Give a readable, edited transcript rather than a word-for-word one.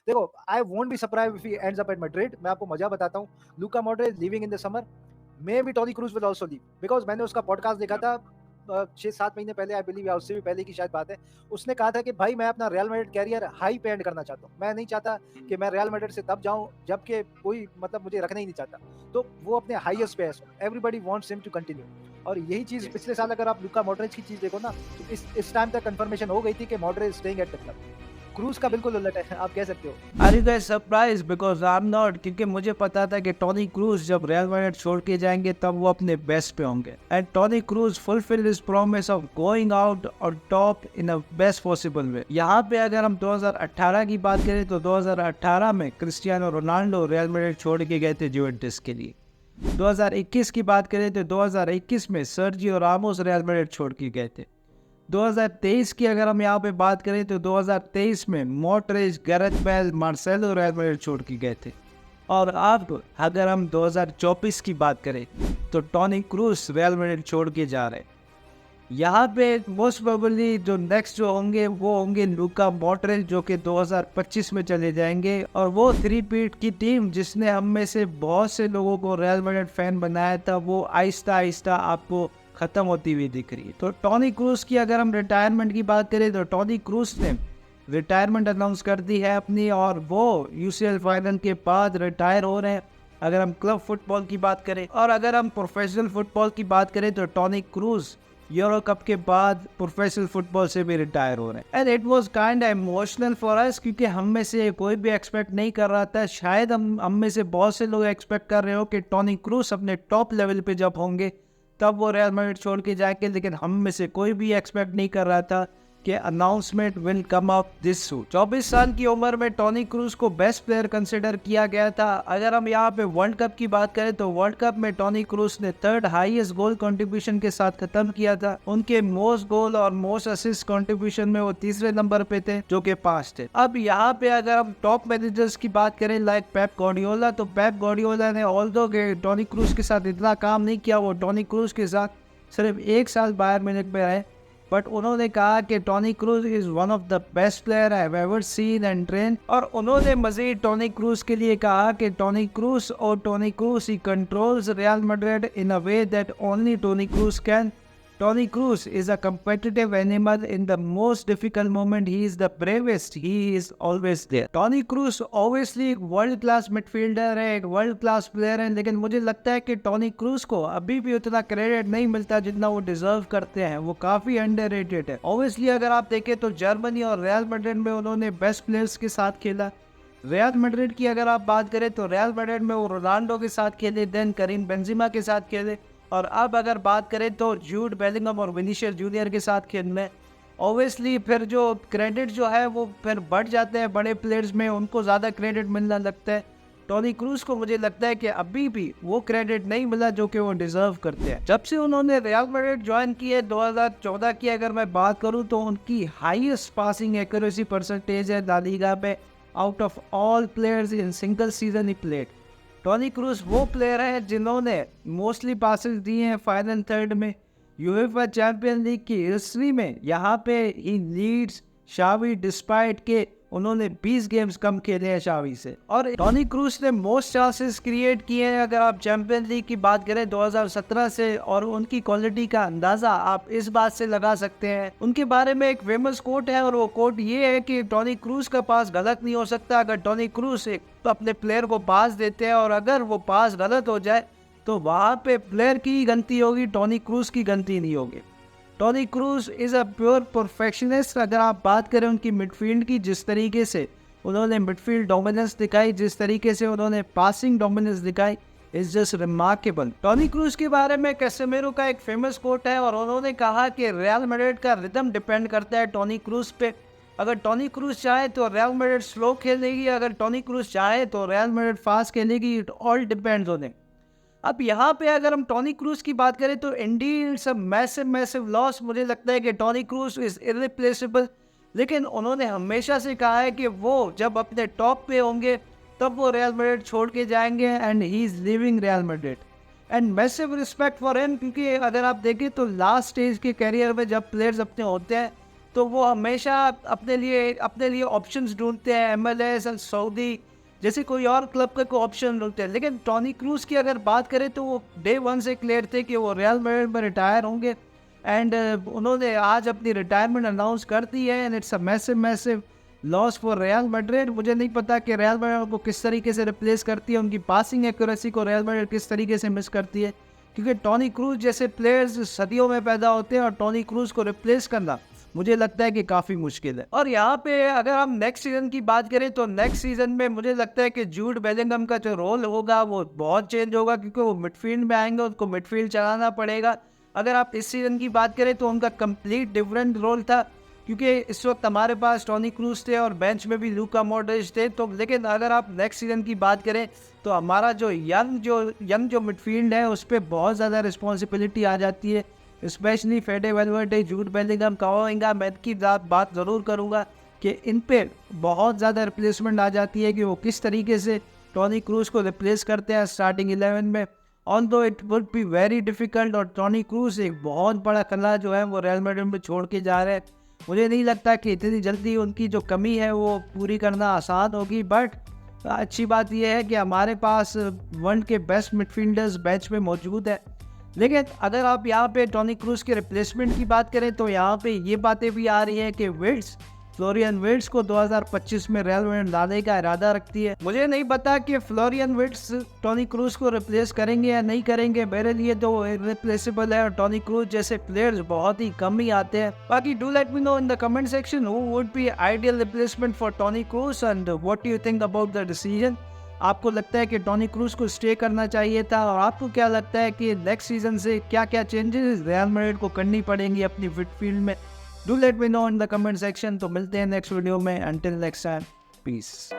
देखो, I won't be surprised if he ends up at Madrid. मैं आपको मजा बताता हूँ, Luka Modric leaving in the summer, may be Toni Kroos will also leave, because मैंने उसका पॉडकास्ट देखा था 6-7 महीने पहले, आई बिलीव, या उससे भी पहले की शायद बात है। उसने कहा था कि भाई मैं अपना रियल मैड्रिड कैरियर हाई पे एंड करना चाहता हूँ। मैं नहीं चाहता कि मैं रियल मैड्रिड से तब जाऊँ जबकि कोई मतलब मुझे रखना ही नहीं चाहता। तो वो अपने हाईएस्ट पे है, everybody wants him to continue. और यही चीज़ Yes. पिछले साल अगर आप लूका मॉड्रिच की चीज़ देखो ना, तो इस टाइम तक कन्फर्मेशन हो गई थी कि Modric is staying at the club. Kroos का बिल्कुल उलट है, आप कह सकते हो। Are you guys surprise? Because I am not, क्योंकि मुझे पता था कि टोनी क्रूज जब रियल मैड्रिड छोड़ के जाएंगे तब वो अपने बेस्ट पे होंगे, and Toni Kroos fulfil his promise of going out और top in a best possible way. यहाँ पे अगर हम 2018 की बात करें तो 2018 में क्रिस्टियानो रोनाल्डो रियल मैड्रिड छोड़ के गए थे जुवेंटस के लिए। 2021 की बात करें तो 2021 में सर्जियो रामोस रियल मैड्रिड छोड़ के गए थे। 2023 की अगर हम यहाँ पे बात करें तो 2023 में Modric, Gareth Bale, Marcelo real Madrid छोड़ के गए थे। और अब अगर हम 2024 की बात करें तो टोनी क्रूज रियल मैड्रिड छोड़ के जा रहे हैं। यहाँ पे मोस्ट प्रोबेबली जो नेक्स्ट जो होंगे वो होंगे लूका मॉड्रिच, जो कि 2025 में चले जाएंगे। और वो थ्री पीट की टीम जिसने हम में से बहुत से लोगों को रियल मैड्रिड फैन बनाया था, वो आहिस्ता आहिस्ता आपको खत्म होती हुई दिख रही है। तो टोनी क्रूज की अगर हम रिटायरमेंट की बात करें तो टोनी क्रूज ने रिटायरमेंट अनाउंस कर दी है अपनी, और वो यूसीएल फाइनल के बाद रिटायर हो रहे हैं अगर हम क्लब फुटबॉल की बात करें। और अगर हम प्रोफेशनल फुटबॉल की बात करें तो टोनी क्रूज यूरो कप के बाद प्रोफेशनल फुटबॉल से भी रिटायर हो रहे हैं। And it was kind emotional for us, क्योंकि हम में से कोई भी एक्सपेक्ट नहीं कर रहा था। शायद हम में से बहुत से लोग एक्सपेक्ट कर रहे हो कि टोनी क्रूज अपने टॉप लेवल पे जब होंगे तब वो रियल मैड्रिड छोड़ के जाएंगे, लेकिन हम में से कोई भी एक्सपेक्ट नहीं कर रहा था कि announcement will come up this soon. 24 साल की उम्र में टोनी क्रूज को बेस्ट प्लेयर कंसिडर किया गया था। अगर हम यहाँ पे वर्ल्ड कप की बात करें तो वर्ल्ड कप में टोनी क्रूज ने थर्ड हाईएस्ट गोल कंट्रीब्यूशन के साथ खत्म किया था। उनके मोस्ट गोल और मोस्ट असिस्ट कंट्रीब्यूशन में वो तीसरे नंबर पे थे, जो कि 5 थे। अब यहाँ पे अगर हम टॉप मैनेजर्स की बात करें लाइक पेप गार्डियोला, तो पेप गार्डियोला ने ऑल्दो के टोनी क्रूज के साथ इतना काम नहीं किया, वो टोनी क्रूज के साथ सिर्फ 1 साल बायर्न म्यूनिख में रहे, बट उन्होंने कहा कि Toni cruise is one of the best player I have ever seen and train. और उन्होंने मजीद टोनी क्रूज के लिए कहा कि Toni cruise he controls real Madrid in a way that only Toni Kroos can. Tony Cruz is a competitive animal in the most difficult moment. He is the bravest. He is always there. Tony Cruz obviously एक world class midfielder है, एक world class player है, लेकिन मुझे लगता है कि Toni Kroos को अभी भी उतना क्रेडिट नहीं मिलता जितना वो डिजर्व करते हैं। वो काफी अंडररेटेड है। ऑब्वियसली अगर आप देखें तो जर्मनी और रियल मैड्रिड में उन्होंने बेस्ट प्लेयर्स के साथ खेला। रियल मैड्रिड की अगर आप बात करें तो रियल मैड्रिड में वो रोनाल्डो के साथ खेले, देन करीम बेंजेमा के साथ खेले, और अब अगर बात करें तो जूड बेलिंगम और विनीशियस जूनियर के साथ खेलने। ऑब्वियसली फिर जो क्रेडिट जो है वो फिर बढ़ जाते हैं, बड़े प्लेयर्स में उनको ज़्यादा क्रेडिट मिलना लगता है। टोनी क्रूज को मुझे लगता है कि अभी भी वो क्रेडिट नहीं मिला जो कि वो डिजर्व करते हैं। जब से उन्होंने रियल मैड्रिड ज्वाइन की है 2014 की अगर मैं बात करूं तो उनकी हाईएस्ट पासिंग एक्यूरेसी परसेंटेज है ला लीगा पे out of all players in single season he played. Toni Kroos वो प्लेयर है जिन्होंने मोस्टली पासेस दिए हैं फाइनल थर्ड में। यूएफए चैंपियन लीग की हिस्ट्री में यहाँ पे ही लीड्स शावी, डिस्पाइट के उन्होंने 20 गेम्स कम खेले हैं शावी से। और टोनी क्रूज ने मोस्ट चांसेस क्रिएट किए हैं अगर आप चैंपियन लीग की बात करें 2017 से, और उनकी क्वालिटी का अंदाजा आप इस बात से लगा सकते हैं। उनके बारे में एक फेमस कोट है, और वो कोट ये है कि टोनी क्रूज का पास गलत नहीं हो सकता अगर टोनी क्रूज एक अपने प्लेयर को पास देते हैं, और अगर वो पास गलत हो जाए तो वहाँ पे प्लेयर की गलती होगी, टोनी क्रूज की गलती नहीं होगी। Toni Kroos is a pure perfectionist. अगर आप बात करें उनकी मिडफील्ड की, जिस तरीके से उन्होंने मिडफील्ड डोमिनेंस दिखाई, जिस तरीके से उन्होंने पासिंग डोमिनेंस दिखाई, is just remarkable. Toni Kroos के बारे में कैसेमेरो का एक फेमस कोट है, और उन्होंने कहा कि रियल मैड्रिड का रिदम डिपेंड करता है टोनी क्रूज पे। अगर टोनी क्रूज चाहे तो रियल मैड्रिड स्लो खेलेगी, अगर टोनी क्रूज चाहे तो रियल मैड्रिड फास्ट खेलेगी। It all depends on him. अब यहाँ पे अगर हम टोनी क्रूज की बात करें तो Indeed it's a massive loss. मुझे लगता है कि टोनी क्रूज इज इरिप्लेसेबल, लेकिन उन्होंने हमेशा से कहा है कि वो जब अपने टॉप पे होंगे तब वो रियल मैड्रिड छोड़ के जाएंगे, and he is living real Madrid. And massive respect for him, क्योंकि अगर आप देखें तो लास्ट स्टेज के कैरियर में जब प्लेयर्स अपने होते हैं तो वो हमेशा अपने लिए ऑप्शंस ढूंढते हैं, MLS और सऊदी जैसे कोई और क्लब का कोई ऑप्शन ढूंढते हैं। लेकिन टोनी क्रूज की अगर बात करें तो वो डे 1 से क्लियर थे कि वो रियल मैड्रिड में रिटायर होंगे, एंड उन्होंने आज अपनी रिटायरमेंट अनाउंस कर दी है, and it's a massive loss for real Madrid. मुझे नहीं पता कि रियल मैड्रिड को किस तरीके से रिप्लेस करती है, उनकी पासिंग एक्यूरेसी को रियल मैड्रिड किस तरीके से मिस करती है, क्योंकि टोनी क्रूज जैसे प्लेयर्स सदियों में पैदा होते हैं और टोनी क्रूज को रिप्लेस करना मुझे लगता है कि काफ़ी मुश्किल है। और यहाँ पे अगर हम नेक्स्ट सीज़न की बात करें तो नेक्स्ट सीज़न में मुझे लगता है कि जूड बेलिंगम का जो रोल होगा वो बहुत चेंज होगा, क्योंकि वो मिडफील्ड में आएंगे, उनको मिडफील्ड चलाना पड़ेगा। अगर आप इस सीज़न की बात करें तो उनका कंप्लीट डिफरेंट रोल था, क्योंकि इस वक्त हमारे पास टोनी क्रूज थे और बेंच में भी लूका मॉड्रिच थे। तो लेकिन अगर आप नेक्स्ट सीज़न की बात करें तो हमारा जो यंग जो मिडफील्ड है उस पर बहुत ज़्यादा रिस्पॉन्सिबिलिटी आ जाती है, specially Fede Valverde, Jude Bellingham, Camavinga. मैं की बात ज़रूर करूँगा कि इन पे बहुत ज़्यादा रिप्लेसमेंट आ जाती है कि वो किस तरीके से टोनी क्रूज को रिप्लेस करते हैं स्टार्टिंग 11 में। Although it would be very difficult, और टोनी क्रूज एक बहुत बड़ा कला जो है वो रियल मैड्रिड में छोड़ के जा रहे हैं। मुझे नहीं लगता कि इतनी जल्दी उनकी जो कमी है वो पूरी करना आसान होगी, बट अच्छी बात यह है कि हमारे पास वर्ल्ड के बेस्ट मिडफील्डर्स बेंच में मौजूद है। लेकिन अगर आप यहाँ पे टोनी क्रूज के रिप्लेसमेंट की बात करें तो यहाँ पे ये बातें भी आ रही हैं कि फ्लोरियन विर्ट्स को 2025 में रियल मैड्रिड लाने का इरादा रखती है। मुझे नहीं पता कि फ्लोरियन विर्ट्स टोनी क्रूज को रिप्लेस करेंगे या नहीं करेंगे, मेरे लिए तो वो इररिप्लेसेबल है और टोनी क्रूज जैसे प्लेयर्स बहुत ही कम ही आते हैं। बाकी do let me know in the comment section who would be ideal replacement for Toni Kroos and what do you think about the decision. आपको लगता है कि टोनी क्रूज को स्टे करना चाहिए था, और आपको क्या लगता है कि नेक्स्ट सीजन से क्या क्या चेंजेस रियल मैड्रिड को करनी पड़ेंगी अपनी मिडफील्ड में। Do let me know in the comment section. तो मिलते हैं नेक्स्ट वीडियो में, अंटिल नेक्स्ट टाइम, पीस।